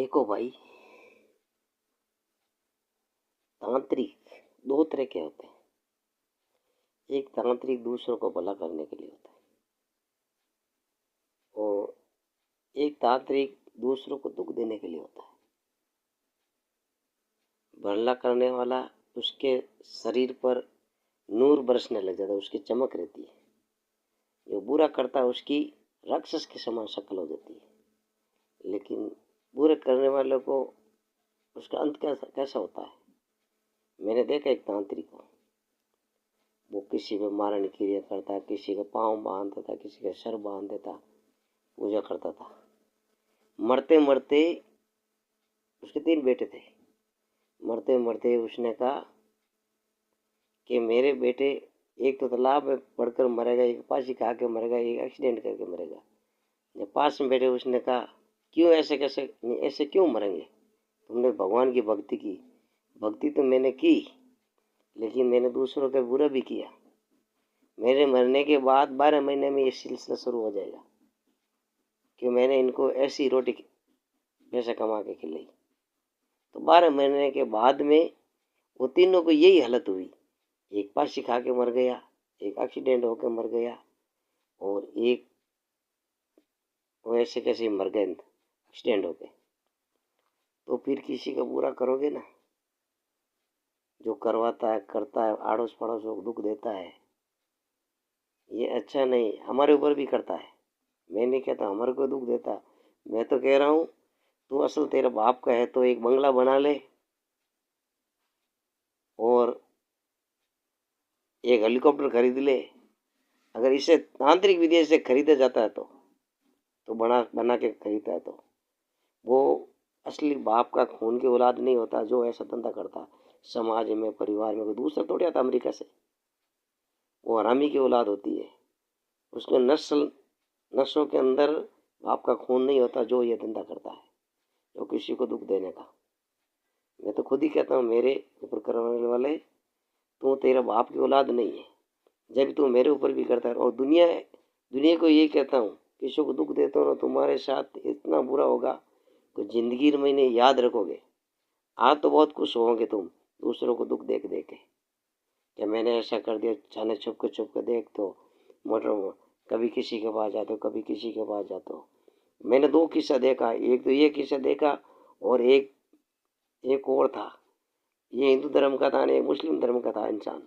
देखो भाई, तांत्रिक दो तरह के होते हैं। एक तांत्रिक दूसरों को भला करने के लिए होता है, और एक तांत्रिक दूसरों को दुख देने के लिए होता है। भला करने वाला, उसके शरीर पर नूर बरसने लग जाता है, उसकी चमक रहती है। जो बुरा करता है उसकी राक्षस के समान शक्ल हो जाती है। लेकिन बुरे करने वालों को उसका अंत कैसा होता है। मैंने देखा एक तांत्रिक को, वो किसी पे मारने की क्रिया करता, किसी का पाँव बांध देता, किसी का सर बांध देता, पूजा करता था। मरते मरते, उसके 3 बेटे थे, मरते मरते उसने कहा कि मेरे बेटे एक तो तालाब में पड़कर मरेगा, एक फांसी खा के मरेगा, एक एक्सीडेंट करके मरेगा। जब पास में बैठे उसने कहा, क्यों ऐसे क्यों मरेंगे? तुमने भगवान की भक्ति की। भक्ति तो मैंने की, लेकिन मैंने दूसरों का बुरा भी किया। मेरे मरने के बाद 12 महीने में ये सिलसिला शुरू हो जाएगा कि मैंने इनको ऐसी रोटी पैसा कमा के खिलाई। तो 12 महीने के बाद में वो तीनों को यही हालत हुई। एक फांसी खा के मर गया, एक एक्सीडेंट होकर मर गया, और एक वो ऐसे कैसे मर गए एक्सीडेंट होके। तो फिर किसी का बुरा करोगे ना, जो करवाता है, करता है, आड़ोस पड़ोस को दुख देता है, ये अच्छा नहीं। हमारे ऊपर भी करता है। मैं नहीं कहता हमारे को दुख देता, मैं तो कह रहा हूँ तू असल तेरा बाप का है तो एक बंगला बना ले और एक हेलीकॉप्टर खरीद ले। अगर इसे तांत्रिक विधि से खरीदा जाता है तो बना के खरीदता है, तो वो असली बाप का खून की औलाद नहीं होता जो ऐसा धंधा करता। समाज में, परिवार में कोई दूसरा थोड़ी आता अमेरिका से, वो हरामी की औलाद होती है। उसमें नस्लों के अंदर बाप का खून नहीं होता जो ये धंधा करता है, जो किसी को दुख देने का। मैं तो खुद ही कहता हूँ, मेरे ऊपर करवाने वाले, तू तेरा बाप की औलाद नहीं है जब तू मेरे ऊपर भी करता है। और दुनिया को ये कहता हूँ, किसी को दुख देता हूँ ना, तुम्हारे साथ इतना बुरा होगा कि जिंदगी में इन्हें याद रखोगे। आज तो बहुत खुश होंगे तुम दूसरों को दुख देख देख के, क्या मैंने ऐसा कर दिया। जाने छुप के देख तो मोटर, कभी किसी के पास जाते हो, कभी किसी के पास जाते हो। मैंने 2 किस्सा देखा, एक तो ये किस्सा देखा, और एक और था। ये हिंदू धर्म का था, नहीं मुस्लिम धर्म का था इंसान।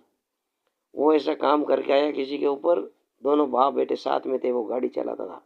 वो ऐसा काम करके आया किसी के ऊपर, दोनों बाप बेटे साथ में थे, वो गाड़ी चलाता था।